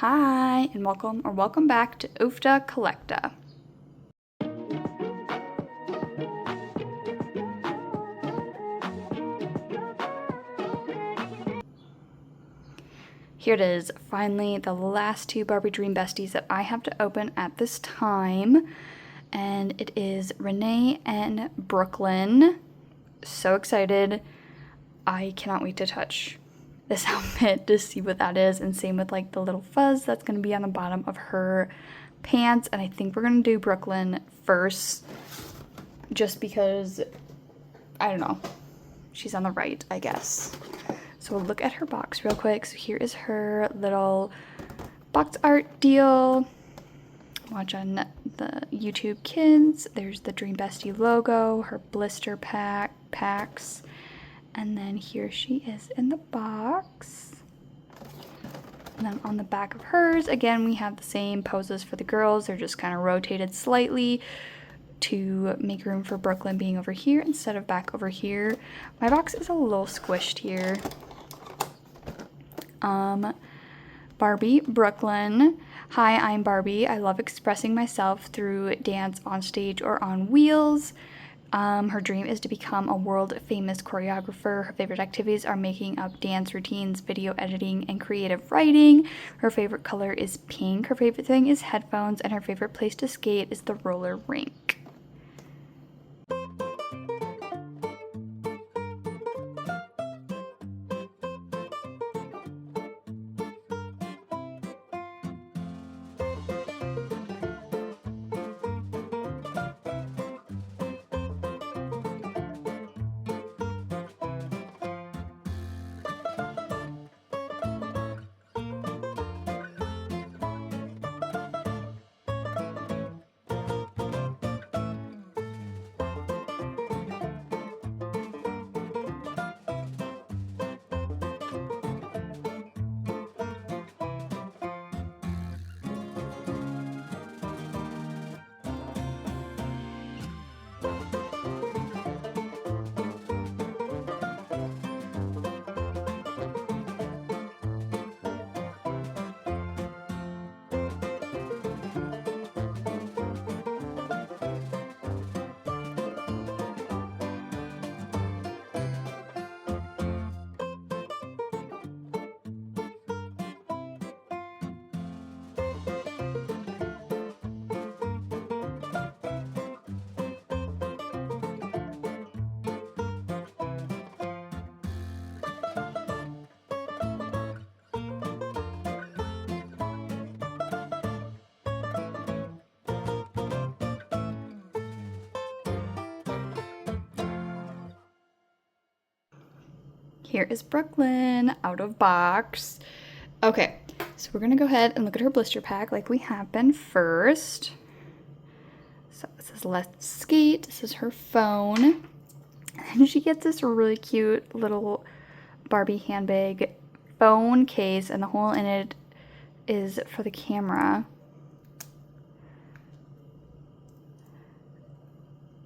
Hi, and welcome back to Oofta Collecta. Here it is, finally the last two Barbie Dream Besties that I have to open at this time. And it is Renee and Brooklyn. So excited. I cannot wait to touch this outfit to see what that is, and same with like the little fuzz that's going to be on the bottom of her pants. And I think we're going to do Brooklyn first just because, I don't know, she's on the right, I guess. So we'll look at her box real quick. So here is her little box art deal. Watch on the YouTube Kids. There's the Dream Bestie logo, her blister packs. And then here she is in the box. And then on the back of hers, again, we have the same poses for the girls. They're just kind of rotated slightly to make room for Brooklyn being over here instead of back over here. My box is a little squished here. Barbie, Brooklyn. Hi, I'm Barbie. I love expressing myself through dance on stage or on wheels. Her dream is to become a world-famous choreographer. Her favorite activities are making up dance routines, video editing, and creative writing. Her favorite color is pink. Her favorite thing is headphones, and her favorite place to skate is the roller rink. Here is Brooklyn out of box. Okay, so we're gonna go ahead and look at her blister pack like we have been first. So this is Let's Skate. This is her phone. And she gets this really cute little Barbie handbag phone case, and the hole in it is for the camera.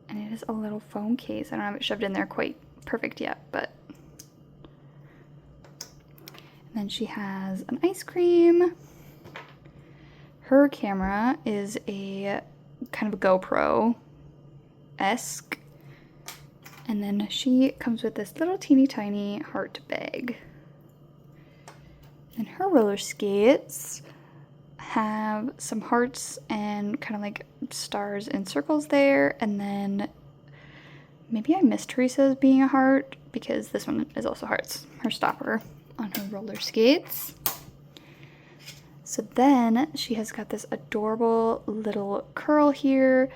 And it is a little phone case. I don't have it shoved in there quite perfect yet, but. And then she has an ice cream. Her camera is a kind of a GoPro-esque. And then she comes with this little teeny tiny heart bag. And her roller skates have some hearts and kind of like stars and circles there. And then maybe I missed Teresa's being a heart because this one is also hearts. Her stopper on her roller skates. So then she has got this adorable little curl here.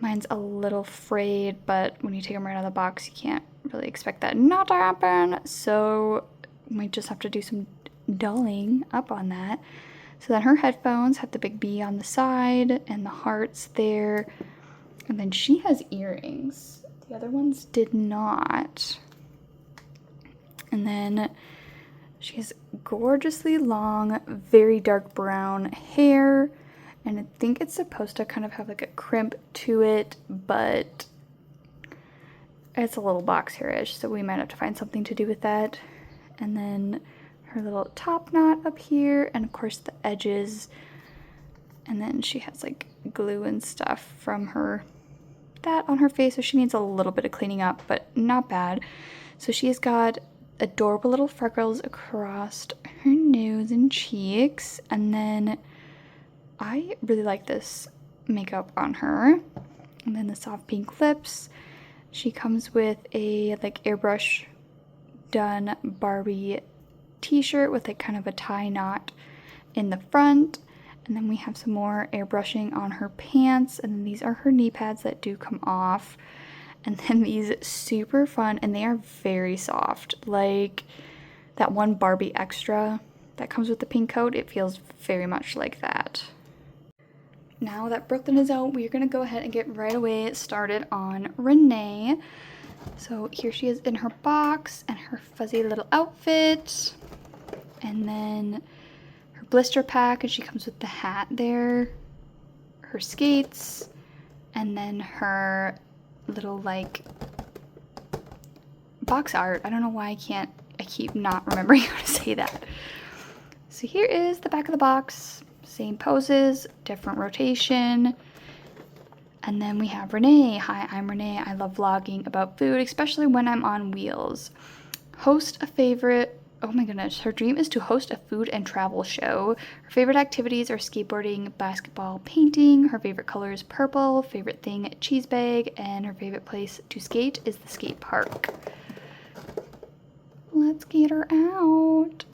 Mine's a little frayed, but when you take them right out of the box, you can't really expect that not to happen. So we might just have to do some dulling up on that. So then her headphones have the big B on the side and the hearts there. And then she has earrings. The other ones did not. And then she has gorgeously long, very dark brown hair. And I think it's supposed to kind of have like a crimp to it, but it's a little box hair-ish, so we might have to find something to do with that. And then her little top knot up here, and of course the edges. And then she has like glue and stuff from that on her face, so she needs a little bit of cleaning up, but not bad. So she has got adorable little freckles across her nose and cheeks, and then I really like this makeup on her. And then the soft pink lips. She comes with a like airbrush done Barbie t-shirt with like kind of a tie knot in the front. And then we have some more airbrushing on her pants, and then these are her knee pads that do come off. And then these super fun, and they are very soft. Like that one Barbie extra that comes with the pink coat, it feels very much like that. Now that Brooklyn is out, we're gonna go ahead and get right away started on Renee. So here she is in her box and her fuzzy little outfit. And then her blister pack, and she comes with the hat there, her skates, and then her little like box art. I don't know why I keep not remembering how to say that. So here is the back of the box. Same poses, different rotation. And then we have Renee. Hi, I'm Renee. I love vlogging about food, especially when I'm on wheels. Oh my goodness, her dream is to host a food and travel show. Her favorite activities are skateboarding, basketball, painting. Her favorite color is purple. Favorite thing, cheese bag. And her favorite place to skate is the skate park. Let's get her out.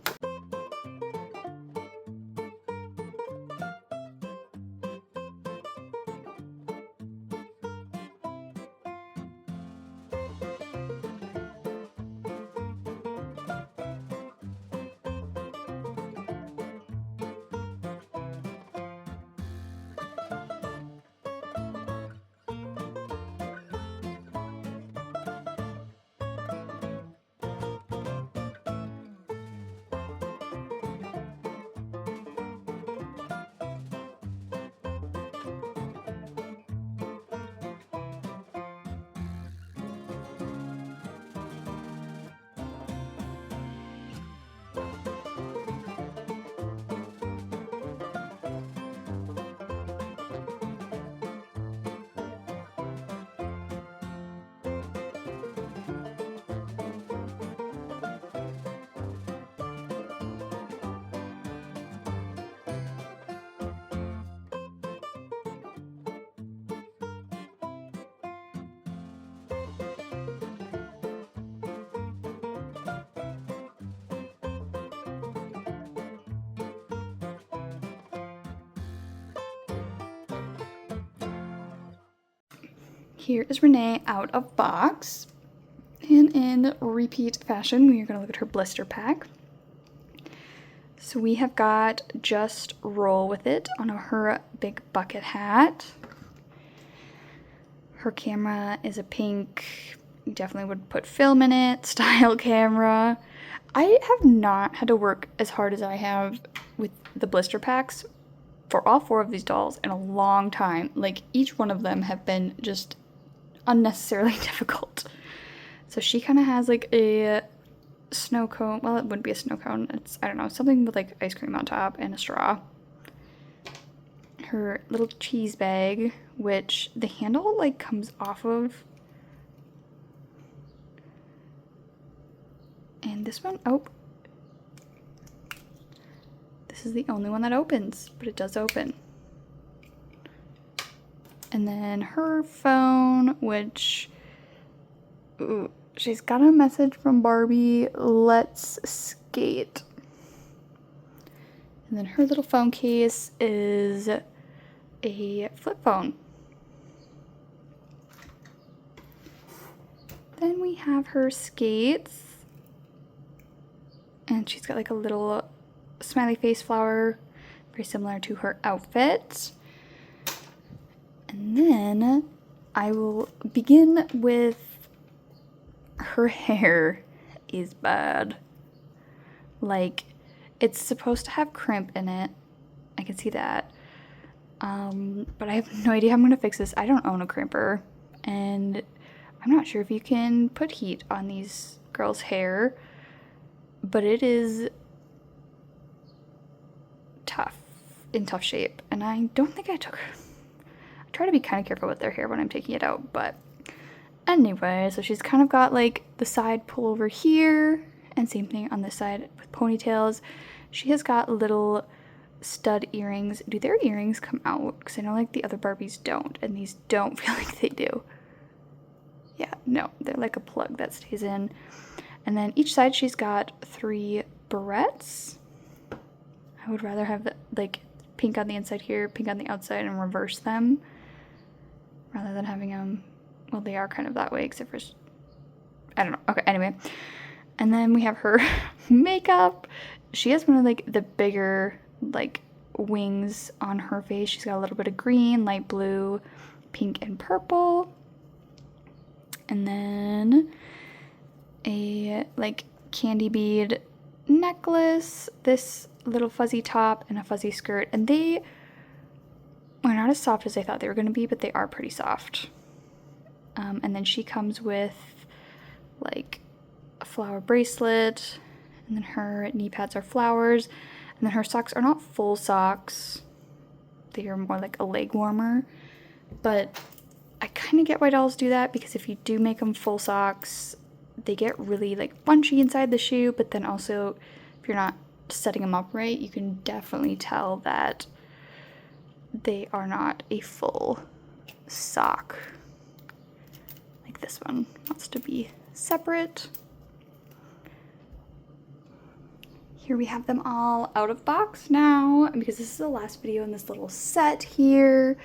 Here is Renee out of box. And in repeat fashion, we are going to look at her blister pack. So we have got Just Roll With It on her big bucket hat. Her camera is a pink, you definitely would put film in it, style camera. I have not had to work as hard as I have with the blister packs for all 4 of these dolls in a long time. Like, each one of them have been just unnecessarily difficult. So she kind of has like a snow cone. Well, it wouldn't be a snow cone. It's, I don't know, something with like ice cream on top and a straw. Her little cheese bag, which the handle like comes off of. And this one, oh. This is the only one that opens, but it does open. And then her phone, which, ooh, she's got a message from Barbie, let's skate. And then her little phone case is a flip phone. Then we have her skates. And she's got like a little smiley face flower, very similar to her outfit. And then I will begin with her hair is bad. Like, it's supposed to have crimp in it. I can see that. But I have no idea how I'm going to fix this. I don't own a crimper. And I'm not sure if you can put heat on these girls' hair. But it is in tough shape, and I don't think I try to be kind of careful with their hair when I'm taking it out, but anyway, so she's kind of got like the side pull over here, and same thing on this side with ponytails. She has got little stud earrings. Do their earrings come out? Because I know like the other Barbies don't, and these don't feel like they do. Yeah, no, they're like a plug that stays in. And then each side she's got 3 barrettes. I would rather have like pink on the inside here, pink on the outside, and reverse them rather than having them, well, they are kind of that way, except for, I don't know. Okay, anyway. And then we have her makeup. She has one of like the bigger like wings on her face. She's got a little bit of green, light blue, pink, and purple. And then a like candy bead necklace, this little fuzzy top, and a fuzzy skirt. And they are not as soft as I thought they were going to be, but they are pretty soft. And then she comes with like a flower bracelet, and then her knee pads are flowers, and then her socks are not full socks. They are more like a leg warmer, but I kind of get why dolls do that, because if you do make them full socks, they get really like bunchy inside the shoe, but then also if you're not setting them up right, you can definitely tell that they are not a full sock. Like this one wants to be separate. Here we have them all out of box now, because this is the last video in this little set here.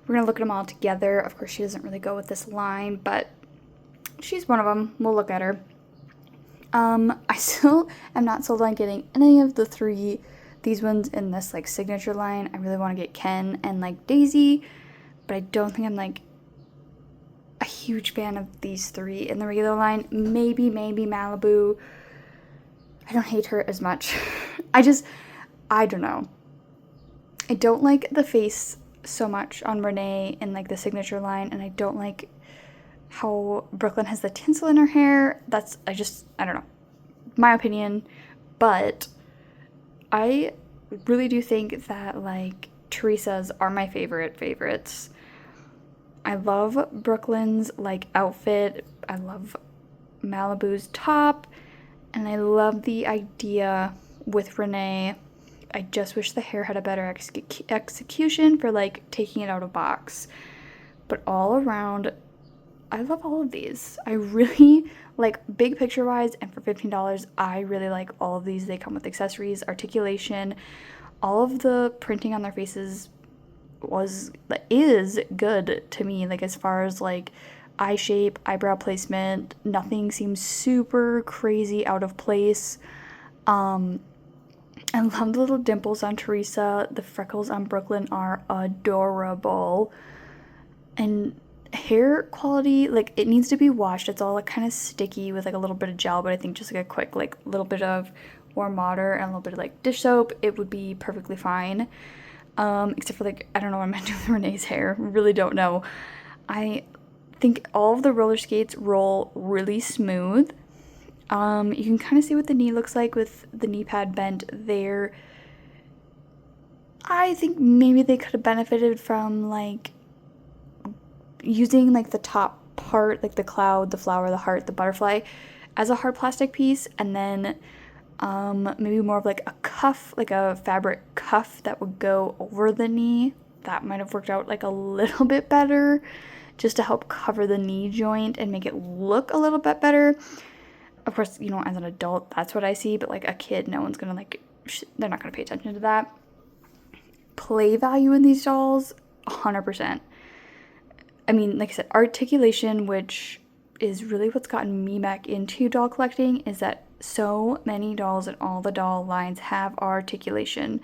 We're gonna look at them all together. Of course, she doesn't really go with this line, but she's one of them. We'll look at her. I still am not sold on getting any of these ones in this like signature line. I really want to get Ken and like Daisy, but I don't think I'm like a huge fan of these 3 in the regular line. Maybe Malibu. I don't hate her as much. I don't know. I don't like the face so much on Renee in like the signature line, and I don't like how Brooklyn has the tinsel in her hair. I don't know. My opinion, but I really do think that like Teresa's are my favorites. I love Brooklyn's like outfit. I love Malibu's top, and I love the idea with Renee. I just wish the hair had a better execution for like taking it out of box. But all around, I love all of these. I really like, big picture wise, and for $15, I really like all of these. They come with accessories, articulation, all of the printing on their faces is good to me. Like as far as like eye shape, eyebrow placement, nothing seems super crazy out of place. I love the little dimples on Teresa. The freckles on Brooklyn are adorable. And hair quality, like it needs to be washed. It's all like kind of sticky with like a little bit of gel, but I think just like a quick like little bit of warm water and a little bit of like dish soap, it would be perfectly fine. Except for like, I don't know what I'm gonna do with Renee's hair. Really don't know. I think all of the roller skates roll really smooth. You can kind of see what the knee looks like with the knee pad bent there. I think maybe they could have benefited from like using like the top part, like the cloud, the flower, the heart, the butterfly, as a hard plastic piece, and then maybe more of like a cuff, like a fabric cuff that would go over the knee. That might have worked out like a little bit better, just to help cover the knee joint and make it look a little bit better. Of course, you know, as an adult, that's what I see, but like a kid, no one's gonna like, they're not gonna pay attention to that. Play value in these dolls, 100%. I mean, like I said, articulation, which is really what's gotten me back into doll collecting, is that so many dolls in all the doll lines have articulation,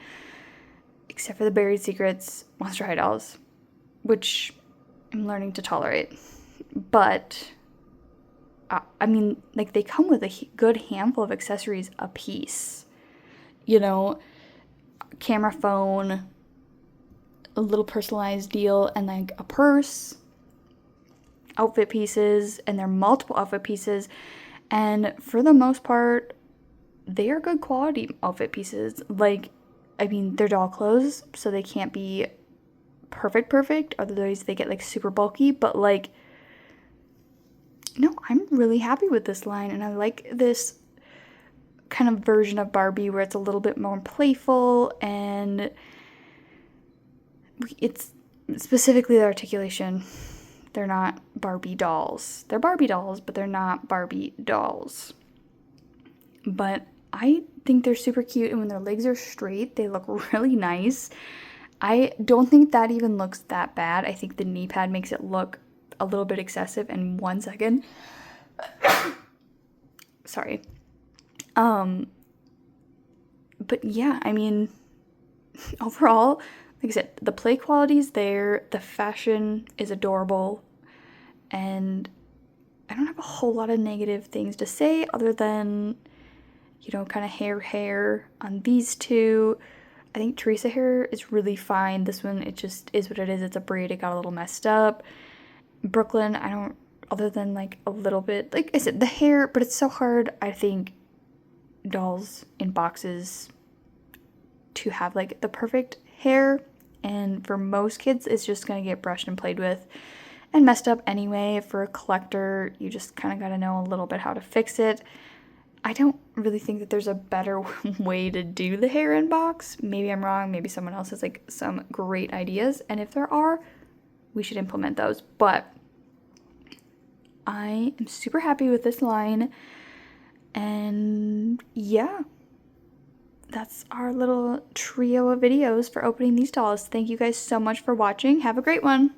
except for the Buried Secrets Monster High dolls, which I'm learning to tolerate. But I mean, like, they come with a good handful of accessories a piece. You know, camera phone, a little personalized deal, and like a purse, outfit pieces, and they're multiple outfit pieces. And for the most part, they are good quality outfit pieces. Like, I mean, they're doll clothes, so they can't be perfect, otherwise they get like super bulky, but like, no, I'm really happy with this line, and I like this kind of version of Barbie where it's a little bit more playful, and it's specifically the articulation. They're not Barbie dolls. They're Barbie dolls, but they're not Barbie dolls. But I think they're super cute, and when their legs are straight, they look really nice. I don't think that even looks that bad. I think the knee pad makes it look a little bit excessive. And 1 second. Sorry. But yeah, I mean, overall, like I said, the play quality is there, the fashion is adorable, and I don't have a whole lot of negative things to say other than, you know, kind of hair on these two. I think Teresa hair is really fine. This one, it just is what it is. It's a braid. It got a little messed up. Brooklyn, I don't, other than like a little bit, like I said, the hair, but it's so hard, I think, dolls in boxes to have like the perfect hair. And for most kids, it's just going to get brushed and played with and messed up anyway. For a collector, you just kind of got to know a little bit how to fix it. I don't really think that there's a better way to do the hair in box. Maybe I'm wrong. Maybe someone else has like some great ideas. And if there are, we should implement those. But I am super happy with this line. And yeah, that's our little trio of videos for opening these dolls. Thank you guys so much for watching. Have a great one.